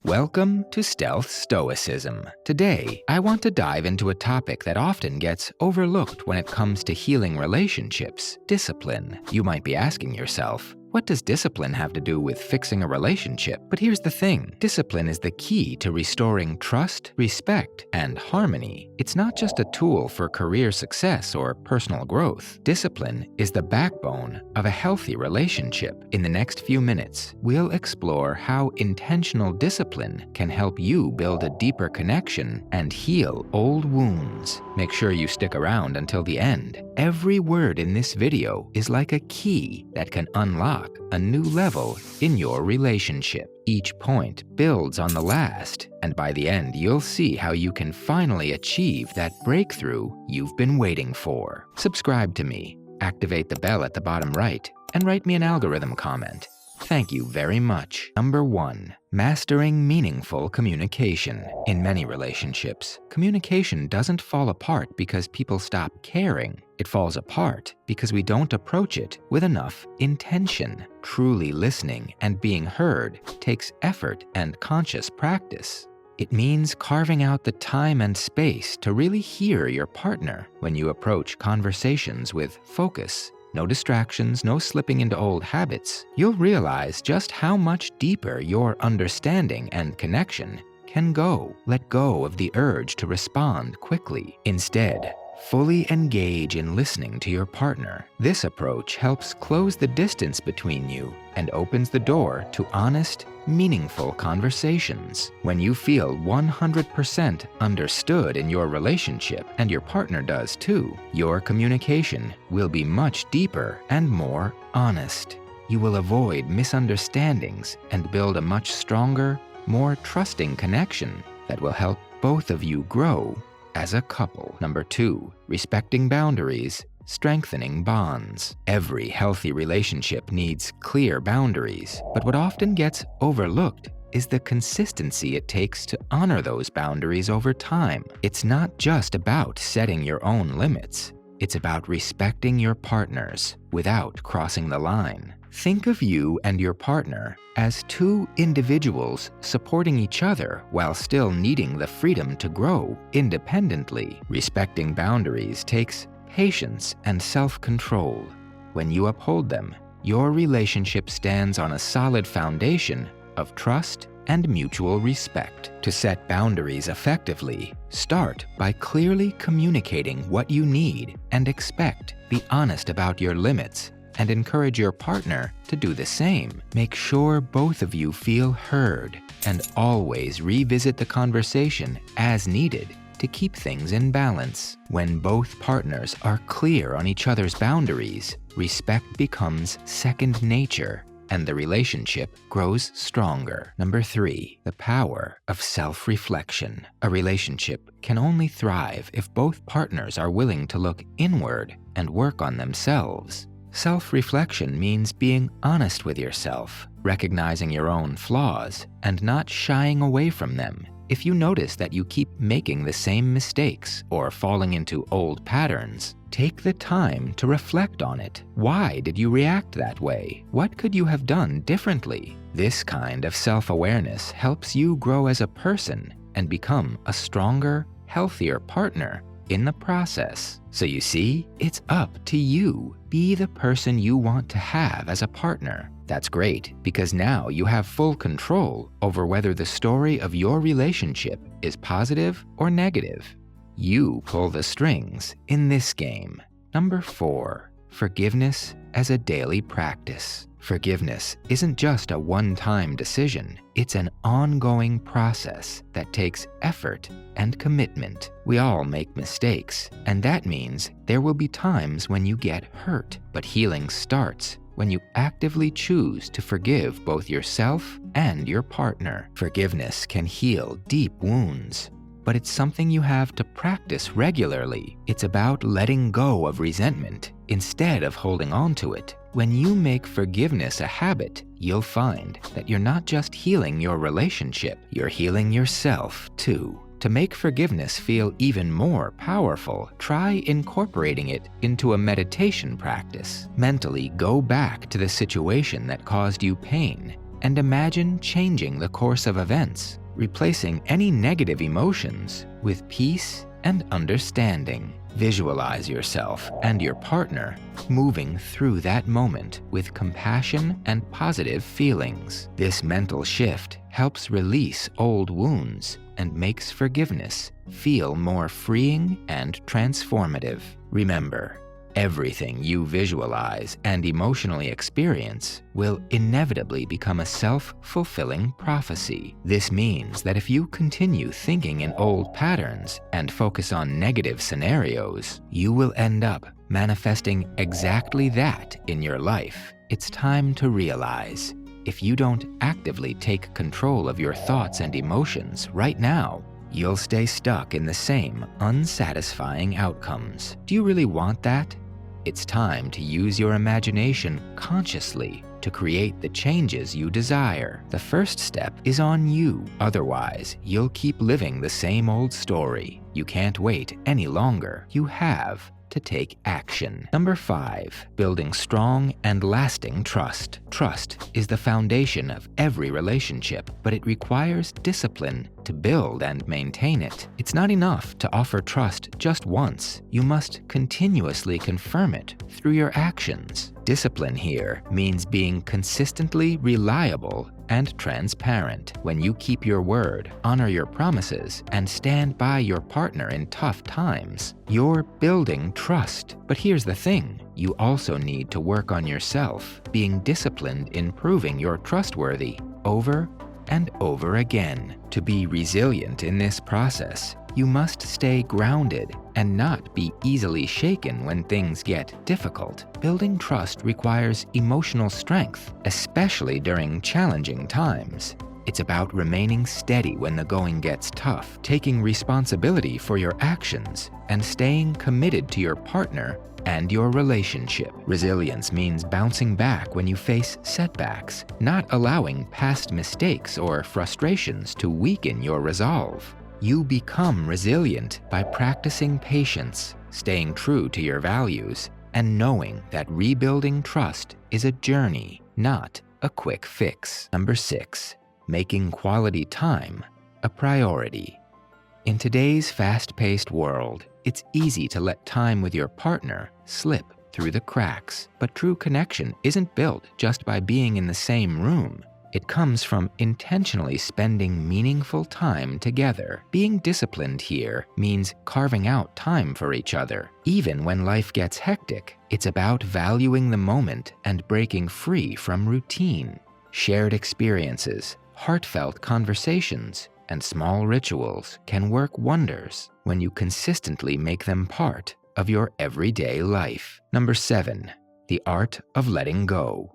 Welcome to Stealth Stoicism. Today, I want to dive into a topic that often gets overlooked when it comes to healing relationships: discipline. You might be asking yourself, what does discipline have to do with fixing a relationship? But here's the thing: discipline is the key to restoring trust, respect, and harmony. It's not just a tool for career success or personal growth. Discipline is the backbone of a healthy relationship. In the next few minutes, we'll explore how intentional discipline can help you build a deeper connection and heal old wounds. Make sure you stick around until the end. Every word in this video is like a key that can unlock a new level in your relationship. Each point builds on the last, and by the end, you'll see how you can finally achieve that breakthrough you've been waiting for. Subscribe to me, activate the bell at the bottom right, and write me an algorithm comment. Thank you very much. Number 1. Mastering meaningful communication. In many relationships, communication doesn't fall apart because people stop caring. It falls apart because we don't approach it with enough intention. Truly listening and being heard takes effort and conscious practice. It means carving out the time and space to really hear your partner. When you approach conversations with focus, no distractions, no slipping into old habits, you'll realize just how much deeper your understanding and connection can go. Let go of the urge to respond quickly. Instead, fully engage in listening to your partner. This approach helps close the distance between you and opens the door to honest, meaningful conversations. When you feel 100% understood in your relationship, and your partner does too, your communication will be much deeper and more honest. You will avoid misunderstandings and build a much stronger, more trusting connection that will help both of you grow as a couple. Number 2. Respecting boundaries, strengthening bonds. Every healthy relationship needs clear boundaries, but what often gets overlooked is the consistency it takes to honor those boundaries over time. It's not just about setting your own limits. It's about respecting your partner's without crossing the line. Think of you and your partner as two individuals supporting each other while still needing the freedom to grow independently. Respecting boundaries takes patience and self-control. When you uphold them, your relationship stands on a solid foundation of trust and mutual respect. To set boundaries effectively, start by clearly communicating what you need and expect. Be honest about your limits and encourage your partner to do the same. Make sure both of you feel heard, and always revisit the conversation as needed to keep things in balance. When both partners are clear on each other's boundaries, respect becomes second nature, and the relationship grows stronger. Number 3. The power of self-reflection. A relationship can only thrive if both partners are willing to look inward and work on themselves. Self-reflection means being honest with yourself, recognizing your own flaws, and not shying away from them. If you notice that you keep making the same mistakes or falling into old patterns, take the time to reflect on it. Why did you react that way? What could you have done differently? This kind of self-awareness helps you grow as a person and become a stronger, healthier partner in the process. So you see, it's up to you. Be the person you want to have as a partner. That's great, because now you have full control over whether the story of your relationship is positive or negative. You pull the strings in this game. Number 4. Forgiveness as a daily practice. Forgiveness isn't just a one-time decision. It's an ongoing process that takes effort and commitment. We all make mistakes, and that means there will be times when you get hurt. But healing starts when you actively choose to forgive both yourself and your partner. Forgiveness can heal deep wounds, but it's something you have to practice regularly. It's about letting go of resentment instead of holding on to it. When you make forgiveness a habit, you'll find that you're not just healing your relationship, you're healing yourself too. To make forgiveness feel even more powerful, try incorporating it into a meditation practice. Mentally go back to the situation that caused you pain and imagine changing the course of events, replacing any negative emotions with peace and understanding. Visualize yourself and your partner moving through that moment with compassion and positive feelings. This mental shift helps release old wounds and makes forgiveness feel more freeing and transformative. Remember, everything you visualize and emotionally experience will inevitably become a self-fulfilling prophecy. This means that if you continue thinking in old patterns and focus on negative scenarios, you will end up manifesting exactly that in your life. It's time to realize, if you don't actively take control of your thoughts and emotions right now, you'll stay stuck in the same unsatisfying outcomes. Do you really want that? It's time to use your imagination consciously to create the changes you desire. The first step is on you. Otherwise, you'll keep living the same old story. You can't wait any longer. You have to take action. Number 5, building strong and lasting trust. Trust is the foundation of every relationship, but it requires discipline to build and maintain it. It's not enough to offer trust just once. You must continuously confirm it through your actions. Discipline here means being consistently reliable and transparent. When you keep your word, honor your promises, and stand by your partner in tough times, you're building trust. But here's the thing, you also need to work on yourself, being disciplined in proving you're trustworthy over and over again. To be resilient in this process, you must stay grounded and not be easily shaken when things get difficult. Building trust requires emotional strength, especially during challenging times. It's about remaining steady when the going gets tough, taking responsibility for your actions, and staying committed to your partner and your relationship. Resilience means bouncing back when you face setbacks, not allowing past mistakes or frustrations to weaken your resolve. You become resilient by practicing patience, staying true to your values, and knowing that rebuilding trust is a journey, not a quick fix. Number 6, making quality time a priority. In today's fast-paced world, it's easy to let time with your partner slip through the cracks. But true connection isn't built just by being in the same room. It comes from intentionally spending meaningful time together. Being disciplined here means carving out time for each other. Even when life gets hectic, it's about valuing the moment and breaking free from routine. Shared experiences, heartfelt conversations, and small rituals can work wonders when you consistently make them part of your everyday life. Number 7, the art of letting go.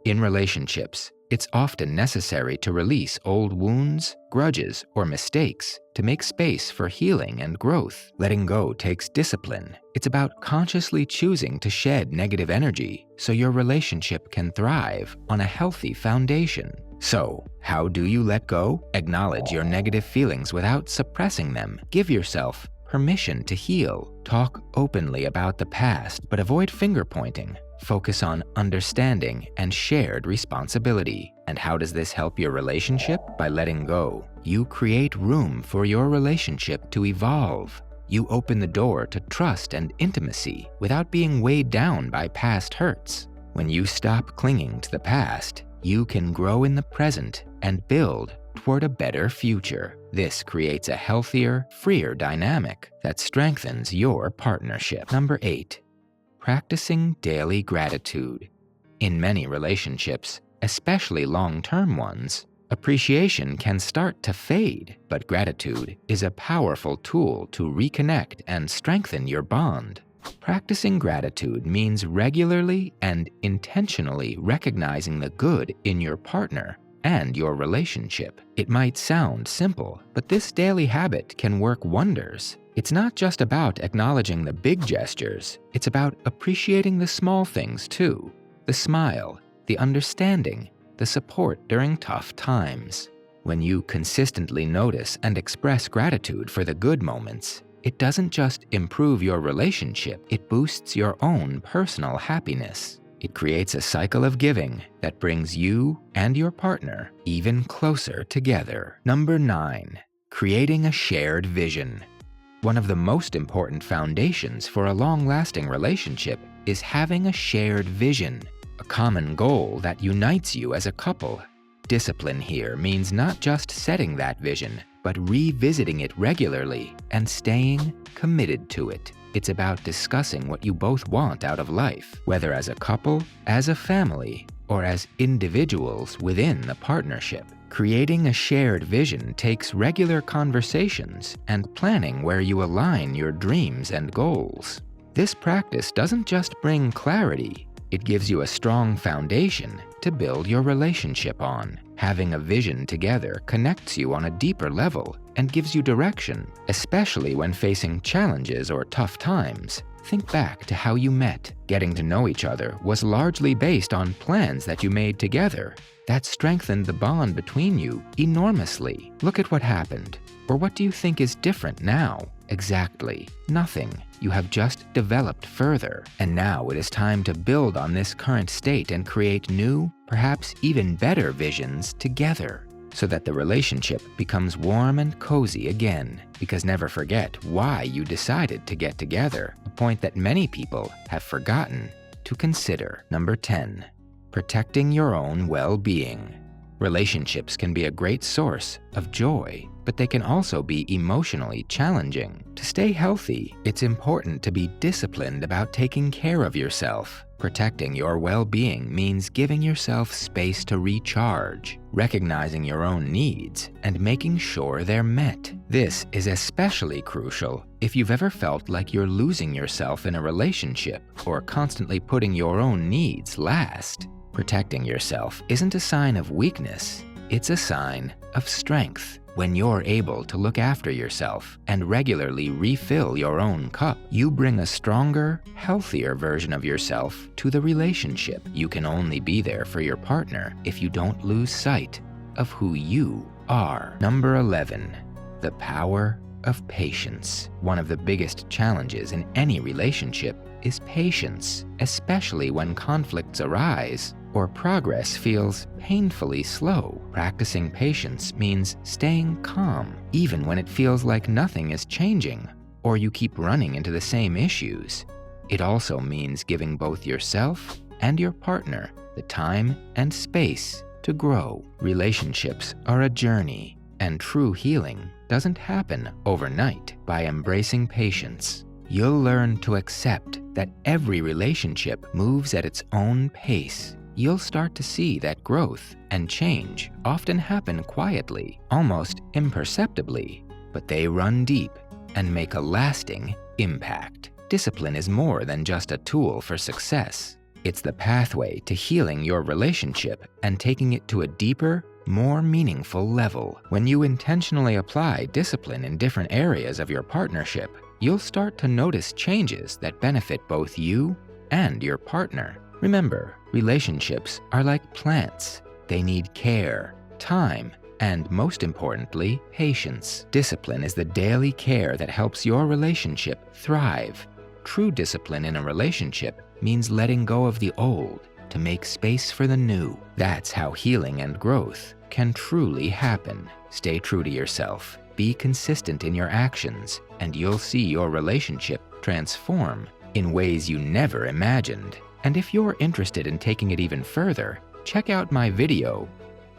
In relationships, it's often necessary to release old wounds, grudges, or mistakes to make space for healing and growth. Letting go takes discipline. It's about consciously choosing to shed negative energy so your relationship can thrive on a healthy foundation. So, how do you let go? Acknowledge your negative feelings without suppressing them. Give yourself permission to heal. Talk openly about the past, but avoid finger-pointing. Focus on understanding and shared responsibility. And how does this help your relationship? By letting go, you create room for your relationship to evolve. You open the door to trust and intimacy without being weighed down by past hurts. When you stop clinging to the past, you can grow in the present and build toward a better future. This creates a healthier, freer dynamic that strengthens your partnership. Number 8, practicing daily gratitude. In many relationships, especially long-term ones, appreciation can start to fade, but gratitude is a powerful tool to reconnect and strengthen your bond. Practicing gratitude means regularly and intentionally recognizing the good in your partner and your relationship. It might sound simple, but this daily habit can work wonders. It's not just about acknowledging the big gestures, it's about appreciating the small things too. The smile, the understanding, the support during tough times. When you consistently notice and express gratitude for the good moments, it doesn't just improve your relationship, it boosts your own personal happiness. It creates a cycle of giving that brings you and your partner even closer together. Number 9. Creating a shared vision. One of the most important foundations for a long-lasting relationship is having a shared vision, a common goal that unites you as a couple. Discipline here means not just setting that vision, but revisiting it regularly and staying committed to it. It's about discussing what you both want out of life, whether as a couple, as a family, or as individuals within the partnership. Creating a shared vision takes regular conversations and planning where you align your dreams and goals. This practice doesn't just bring clarity, it gives you a strong foundation to build your relationship on. Having a vision together connects you on a deeper level and gives you direction, especially when facing challenges or tough times. Think back to how you met. Getting to know each other was largely based on plans that you made together. That strengthened the bond between you enormously. Look at what happened. Or what do you think is different now? Exactly nothing. You have just developed further. And now it is time to build on this current state and create new, perhaps even better visions together, so that the relationship becomes warm and cozy again. Because never forget why you decided to get together, a point that many people have forgotten to consider. Number 10. Protecting your own well-being. Relationships can be a great source of joy, but they can also be emotionally challenging. To stay healthy, it's important to be disciplined about taking care of yourself. Protecting your well-being means giving yourself space to recharge, recognizing your own needs, and making sure they're met. This is especially crucial if you've ever felt like you're losing yourself in a relationship or constantly putting your own needs last. Protecting yourself isn't a sign of weakness, it's a sign of strength. When you're able to look after yourself and regularly refill your own cup, you bring a stronger, healthier version of yourself to the relationship. You can only be there for your partner if you don't lose sight of who you are. Number 11. The power of patience. One of the biggest challenges in any relationship is patience, especially when conflicts arise or progress feels painfully slow. Practicing patience means staying calm, even when it feels like nothing is changing or you keep running into the same issues. It also means giving both yourself and your partner the time and space to grow. Relationships are a journey, and true healing doesn't happen overnight. By embracing patience, you'll learn to accept that every relationship moves at its own pace. You'll start to see that growth and change often happen quietly, almost imperceptibly, but they run deep and make a lasting impact. Discipline is more than just a tool for success. It's the pathway to healing your relationship and taking it to a deeper, more meaningful level. When you intentionally apply discipline in different areas of your partnership, you'll start to notice changes that benefit both you and your partner. Remember, relationships are like plants. They need care, time, and most importantly, patience. Discipline is the daily care that helps your relationship thrive. True discipline in a relationship means letting go of the old to make space for the new. That's how healing and growth can truly happen. Stay true to yourself, be consistent in your actions, and you'll see your relationship transform in ways you never imagined. And if you're interested in taking it even further, check out my video,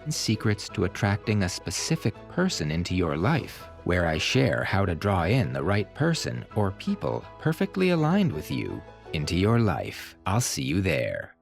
Secrets to Attracting a Specific Person into Your Life, where I share how to draw in the right person or people perfectly aligned with you into your life. I'll see you there.